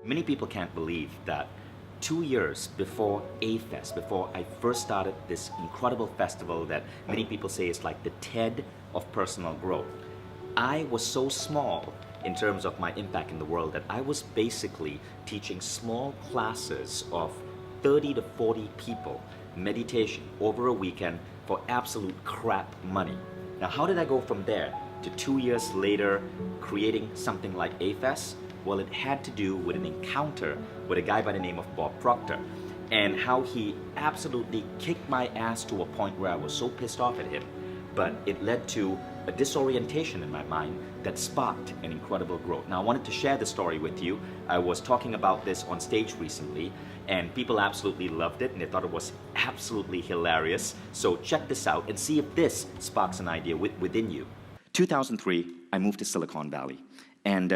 Many people can't believe that 2 years before A-Fest, before I first started this incredible festival that many people say is like the TED of personal growth, I was so small in terms of my impact in the world that I was basically teaching small classes of 30 to 40 people meditation over a weekend for absolute crap money. Now, how did I go from there to 2 years later creating something like A-Fest? Well, it had to do with an encounter with a guy by the name of Bob Proctor, and how he absolutely kicked my ass to a point where I was so pissed off at him. But it led to a disorientation in my mind that sparked an incredible growth. Now, I wanted to share the story with you. I was talking about this on stage recently, and people absolutely loved it, and they thought it was absolutely hilarious. So check this out and see if this sparks an idea within you. 2003, I moved to Silicon Valley. And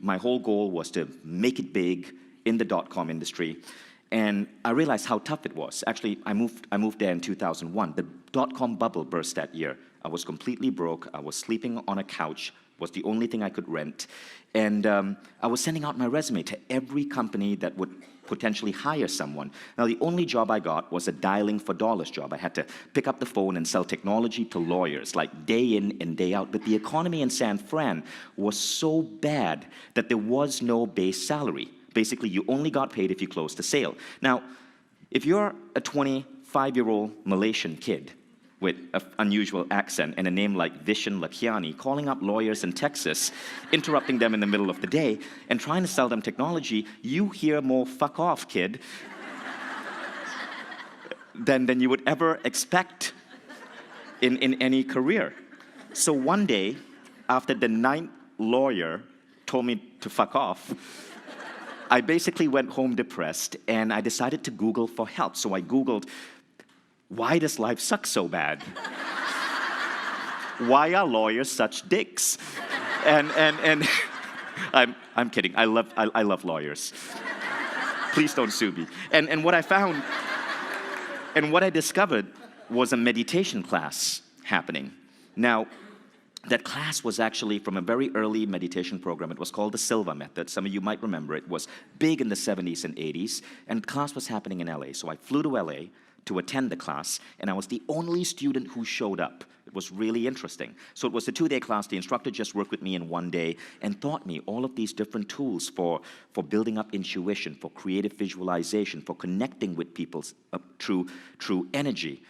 my whole goal was to make it big in the dot-com industry. And I realized how tough it was. Actually, I moved there in 2001. The dot-com bubble burst that year. I was completely broke. I was sleeping on a couch, was the only thing I could rent. And I was sending out my resume to every company that would potentially hire someone. Now, the only job I got was a dialing for dollars job. I had to pick up the phone and sell technology to lawyers, like day in and day out. But the economy in San Fran was so bad that there was no base salary. Basically, you only got paid if you closed the sale. Now, if you're a 25-year-old Malaysian kid with an unusual accent and a name like Vishen Lakhiani, calling up lawyers in Texas, interrupting them in the middle of the day, and trying to sell them technology, you hear more "fuck off, kid" than you would ever expect in any career. So one day, after the 9th lawyer told me to fuck off, I basically went home depressed, and I decided to Google for help. So I Googled, why does life suck so bad? Why are lawyers such dicks? And I'm kidding. I love lawyers. Please don't sue me. And what I found, and what I discovered was a meditation class happening. Now, that class was actually from a very early meditation program. It was called the Silva Method. Some of you might remember it. Was big in the 70s and 80s, and the class was happening in LA. So I flew to LA to attend the class, and I was the only student who showed up. It was really interesting. So it was a 2-day class. The instructor just worked with me in 1 day and taught me all of these different tools for building up intuition, for creative visualization, for connecting with people through energy.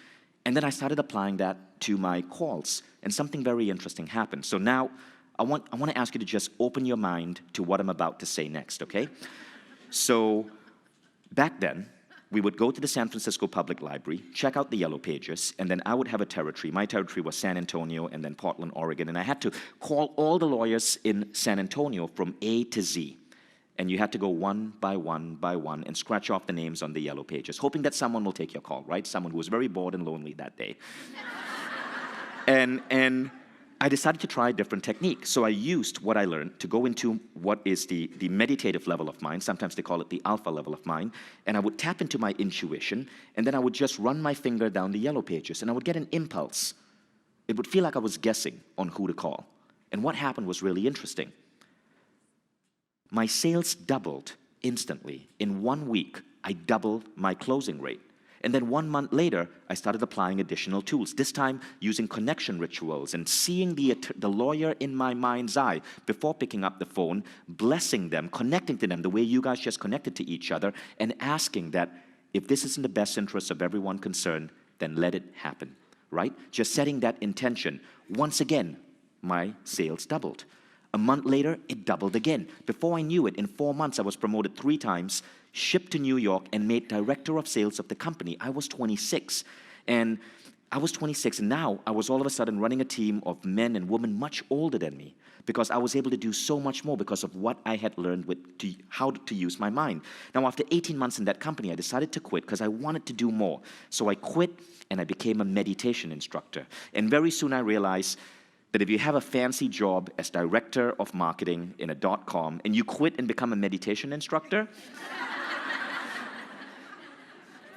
And then I started applying that to my calls, and something very interesting happened. So now I want to ask you to just open your mind to what I'm about to say next, okay? So back then, we would go to the San Francisco Public Library, check out the Yellow Pages, and then I would have a territory. My territory was San Antonio and then Portland, Oregon, and I had to call all the lawyers in San Antonio from A to Z. And you had to go one by one by one and scratch off the names on the Yellow Pages, hoping that someone will take your call, right? Someone who was very bored and lonely that day. And I decided to try a different technique. So I used what I learned to go into what is the meditative level of mind. Sometimes they call it the alpha level of mind. And I would tap into my intuition, and then I would just run my finger down the Yellow Pages, and I would get an impulse. It would feel like I was guessing on who to call. And what happened was really interesting. My sales doubled instantly. In 1 week, I doubled my closing rate. And then 1 month later, I started applying additional tools, this time using connection rituals and seeing the lawyer in my mind's eye before picking up the phone, blessing them, connecting to them the way you guys just connected to each other, and asking that if this is in the best interest of everyone concerned, then let it happen, right? Just setting that intention. Once again, my sales doubled. A month later, it doubled again. Before I knew it, in 4 months, I was promoted 3 times, shipped to New York, and made director of sales of the company. I was 26. And now I was all of a sudden running a team of men and women much older than me, because I was able to do so much more because of what I had learned how to use my mind. Now, after 18 months in that company, I decided to quit because I wanted to do more. So I quit, and I became a meditation instructor. And very soon I realized that if you have a fancy job as director of marketing in a .com and you quit and become a meditation instructor,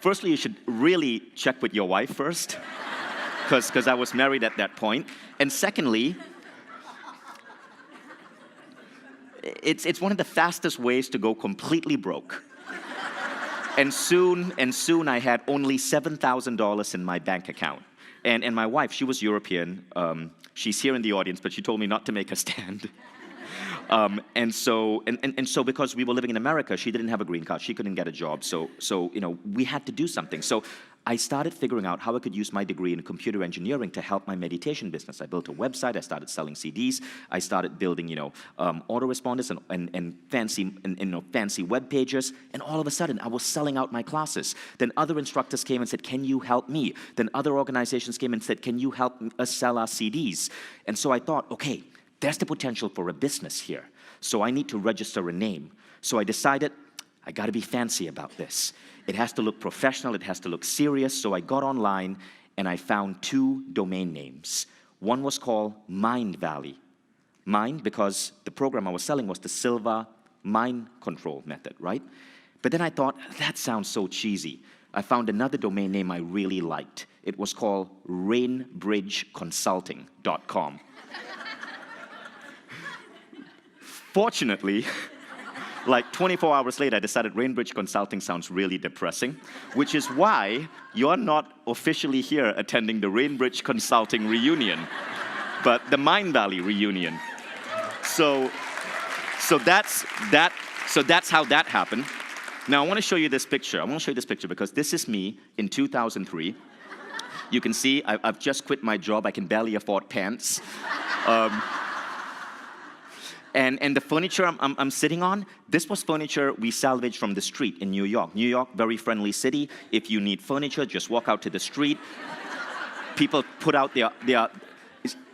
firstly, you should really check with your wife first, because I was married at that point. And secondly, it's one of the fastest ways to go completely broke. And soon I had only $7,000 in my bank account. And my wife, she was European. She's here in the audience, but she told me not to make a stand. And so because we were living in America, she didn't have a green card. She couldn't get a job. So we had to do something. So I started figuring out how I could use my degree in computer engineering to help my meditation business. I built a website. I started selling CDs. I started building, autoresponders and fancy web pages. And all of a sudden, I was selling out my classes. Then other instructors came and said, "Can you help me?" Then other organizations came and said, "Can you help us sell our CDs?" And so I thought, okay, there's the potential for a business here. So I need to register a name. So I decided I got to be fancy about this. It has to look professional. It has to look serious. So I got online and I found 2 domain names. One was called Mind Valley. Mind, because the program I was selling was the Silva mind control method, right? But then I thought, that sounds so cheesy. I found another domain name I really liked. It was called rainbridgeconsulting.com. Fortunately, like 24 hours later, I decided Rainbridge Consulting sounds really depressing, which is why you're not officially here attending the Rainbridge Consulting reunion, but the Mind Valley reunion. So that's how that happened. Now I want to show you this picture. I want to show you this picture because this is me in 2003. You can see I've just quit my job. I can barely afford pants. And the furniture I'm sitting on, this was furniture we salvaged from the street in New York. New York, very friendly city. If you need furniture, just walk out to the street. People put out their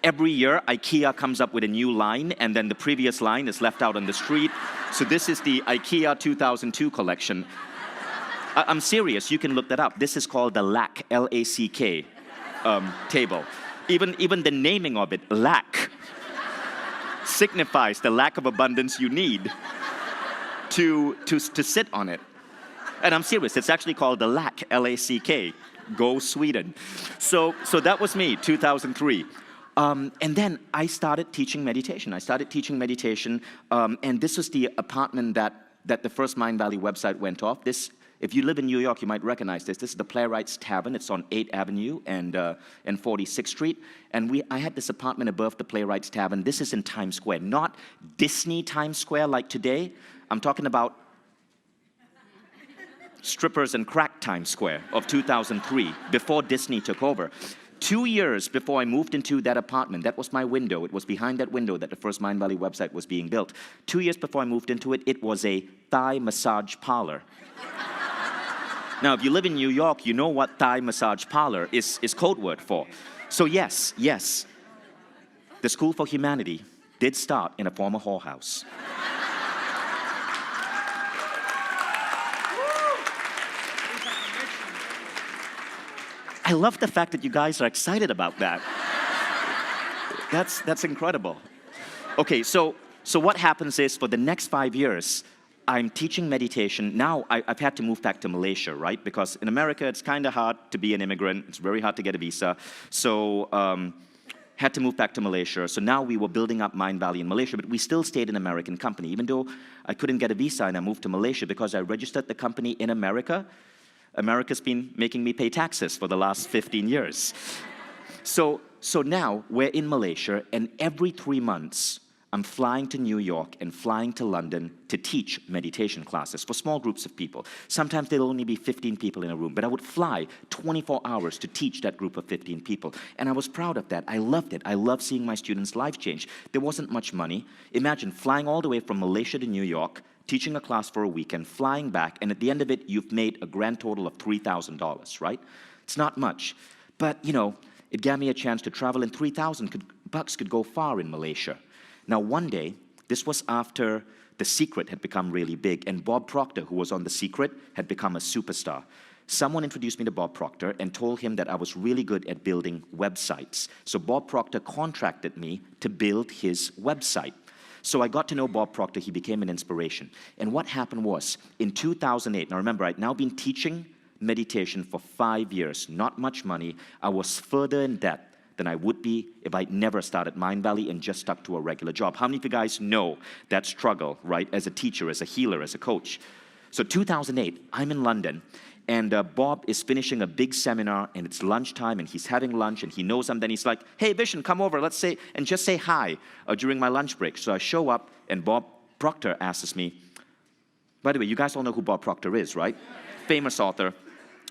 every year, IKEA comes up with a new line, and then the previous line is left out on the street. So this is the IKEA 2002 collection. I'm serious. You can look that up. This is called the LACK, L-A-C-K, table. Even the naming of it, lack, signifies the lack of abundance you need to sit on it. And I'm serious, it's actually called the LACK, L-A-C-K, go Sweden. So that was me, 2003. And then I started teaching meditation. And this was the apartment that the first Mind Valley website went off. If you live in New York, you might recognize this. This is the Playwrights Tavern. It's on 8th Avenue and 46th Street. And I had this apartment above the Playwrights Tavern. This is in Times Square, not Disney Times Square like today. I'm talking about strippers and crack Times Square of 2003, before Disney took over. 2 years before I moved into that apartment, that was my window. It was behind that window that the first Mind Valley website was being built. 2 years before I moved into it, it was a Thai massage parlor. Now, if you live in New York, you know what Thai massage parlor is code word for. So yes, the School for Humanity did start in a former whorehouse. I love the fact that you guys are excited about that. That's incredible. Okay, so what happens is for the next 5 years, I'm teaching meditation. Now I've had to move back to Malaysia, right? Because in America, it's kind of hard to be an immigrant. It's very hard to get a visa. So had to move back to Malaysia. So now we were building up Mind Valley in Malaysia, but we still stayed an American company. Even though I couldn't get a visa and I moved to Malaysia because I registered the company in America, America's been making me pay taxes for the last 15 years. So now we're in Malaysia, and every 3 months, I'm flying to New York and flying to London to teach meditation classes for small groups of people. Sometimes there'll only be 15 people in a room, but I would fly 24 hours to teach that group of 15 people. And I was proud of that. I loved it. I loved seeing my students' life change. There wasn't much money. Imagine flying all the way from Malaysia to New York, teaching a class for a weekend, flying back, and at the end of it, you've made a grand total of $3,000, right? It's not much. But, it gave me a chance to travel, and $3,000 could go far in Malaysia. Now, one day, this was after The Secret had become really big, and Bob Proctor, who was on The Secret, had become a superstar. Someone introduced me to Bob Proctor and told him that I was really good at building websites. So Bob Proctor contracted me to build his website. So I got to know Bob Proctor. He became an inspiration. And what happened was, in 2008, now remember, I'd now been teaching meditation for 5 years, not much money. I was further in debt than I would be if I'd never started Mindvalley and just stuck to a regular job. How many of you guys know that struggle, right, as a teacher, as a healer, as a coach? So 2008, I'm in London, and Bob is finishing a big seminar, and it's lunchtime, and he's having lunch, and he knows I'm. Then he's like, hey, Vishen, come over, let's say, and just say hi during my lunch break. So I show up, and Bob Proctor asks me, by the way, you guys all know who Bob Proctor is, right? Famous author.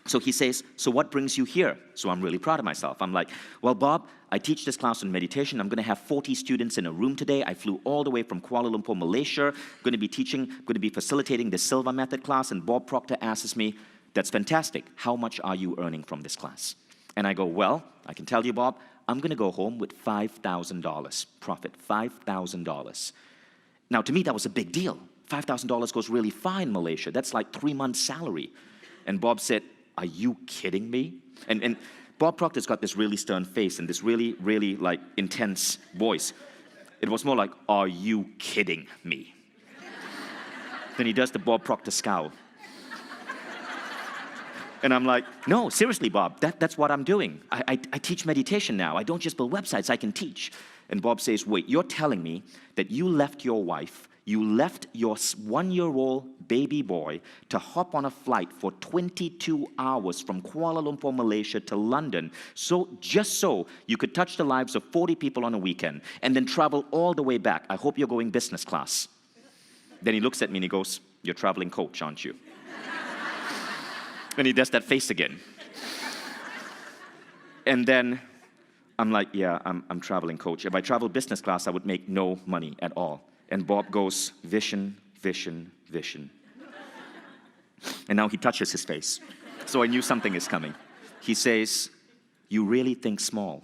So he says, so what brings you here? So I'm really proud of myself. I'm like, well, Bob, I teach this class on meditation. I'm going to have 40 students in a room today. I flew all the way from Kuala Lumpur, Malaysia. I'm going to be facilitating the Silva Method class. And Bob Proctor asks me, that's fantastic. How much are you earning from this class? And I go, well, I can tell you, Bob, I'm going to go home with $5,000 profit, $5,000. Now, to me, that was a big deal. $5,000 goes really fine in Malaysia. That's like 3 months' salary. And Bob said, are you kidding me? And Bob Proctor's got this really stern face and this really, really like intense voice. It was more like, are you kidding me? Then he does the Bob Proctor scowl. And I'm like, no, seriously, Bob, that's what I'm doing. I teach meditation now. I don't just build websites, I can teach. And Bob says, wait, you're telling me that you left your wife, you left your 1-year-old baby boy to hop on a flight for 22 hours from Kuala Lumpur, Malaysia to London, just so you could touch the lives of 40 people on a weekend, and then travel all the way back. I hope you're going business class. Then he looks at me and he goes, you're a traveling coach, aren't you? And he does that face again. And then I'm like, yeah, I'm traveling coach. If I travel business class, I would make no money at all. And Bob goes, Vishen, Vishen, Vishen. And now he touches his face. So I knew something is coming. He says, you really think small.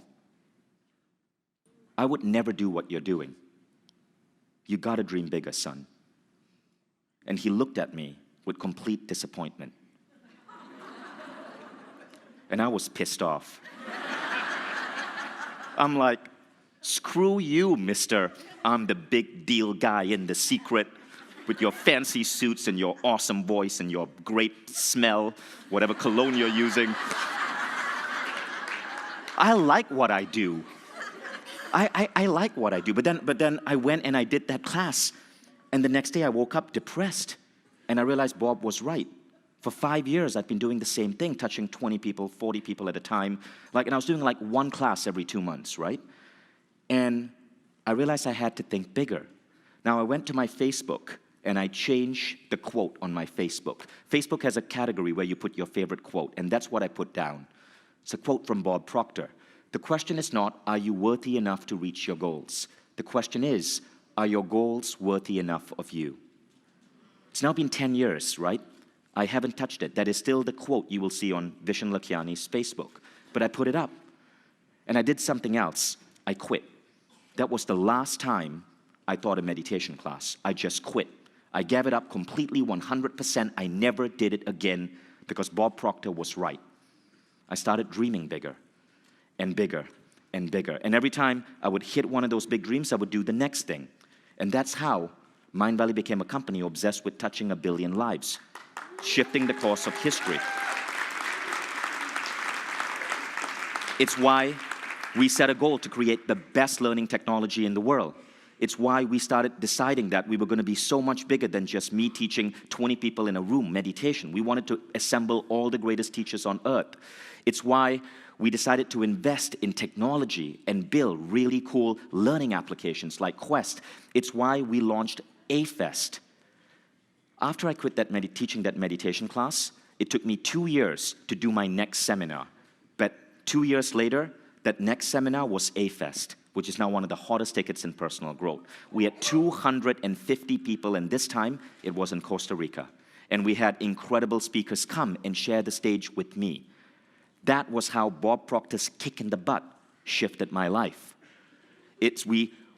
I would never do what you're doing. You gotta dream bigger, son. And he looked at me with complete disappointment. And I was pissed off. I'm like, screw you, mister. I'm the big deal guy in The Secret with your fancy suits and your awesome voice and your great smell, whatever cologne you're using. I like what I do. I like what I do. But then I went and I did that class. And the next day I woke up depressed. And I realized Bob was right. For 5 years, I've been doing the same thing, touching 20 people, 40 people at a time. And I was doing like one class every 2 months, right? And I realized I had to think bigger. Now, I went to my Facebook, and I changed the quote on my Facebook. Facebook has a category where you put your favorite quote, and that's what I put down. It's a quote from Bob Proctor. The question is not, are you worthy enough to reach your goals? The question is, are your goals worthy enough of you? It's now been 10 years, right? I haven't touched it. That is still the quote you will see on Vishen Lakhiani's Facebook. But I put it up. And I did something else. I quit. That was the last time I taught a meditation class. I just quit. I gave it up completely, 100%. I never did it again because Bob Proctor was right. I started dreaming bigger and bigger and bigger. And every time I would hit one of those big dreams, I would do the next thing. And that's how Mindvalley became a company obsessed with touching 1 billion lives, shifting the course of history. It's why we set a goal to create the best learning technology in the world. It's why we started deciding that we were going to be so much bigger than just me teaching 20 people in a room meditation. We wanted to assemble all the greatest teachers on earth. It's why we decided to invest in technology and build really cool learning applications like Quest. It's why we launched A-Fest. After I quit teaching that meditation class, it took me 2 years to do my next seminar. But 2 years later, that next seminar was A-Fest, which is now one of the hottest tickets in personal growth. We had 250 people, and this time it was in Costa Rica. And we had incredible speakers come and share the stage with me. That was how Bob Proctor's kick in the butt shifted my life.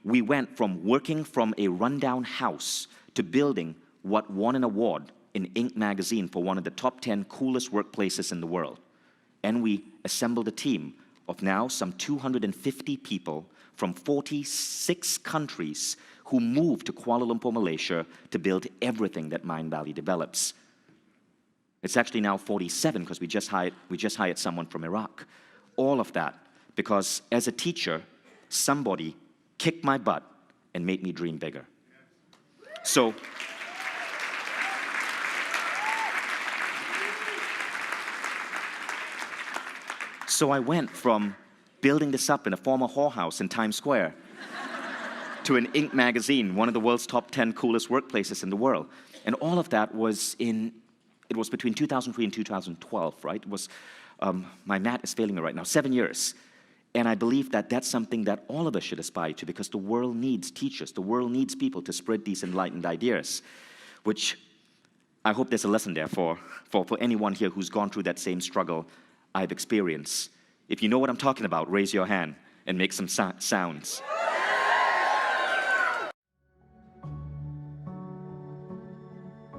We went from working from a rundown house to building what won an award in Inc. magazine for one of the top 10 coolest workplaces in the world. And we assembled a team of now some 250 people from 46 countries who moved to Kuala Lumpur, Malaysia to build everything that Mindvalley develops. It's actually now 47 because we just hired someone from Iraq. All of that Because as a teacher, somebody kicked my butt and made me dream bigger. So I went from building this up in a former whorehouse in Times Square to an Inc. magazine, one of the world's top 10 coolest workplaces in the world. And all of that was it was between 2003 and 2012, right? It was, my math is failing me right now, 7 years. And I believe that that's something that all of us should aspire to, because the world needs teachers, the world needs people to spread these enlightened ideas, which I hope there's a lesson there for anyone here who's gone through that same struggle I've experienced. If you know what I'm talking about, raise your hand and make some sounds.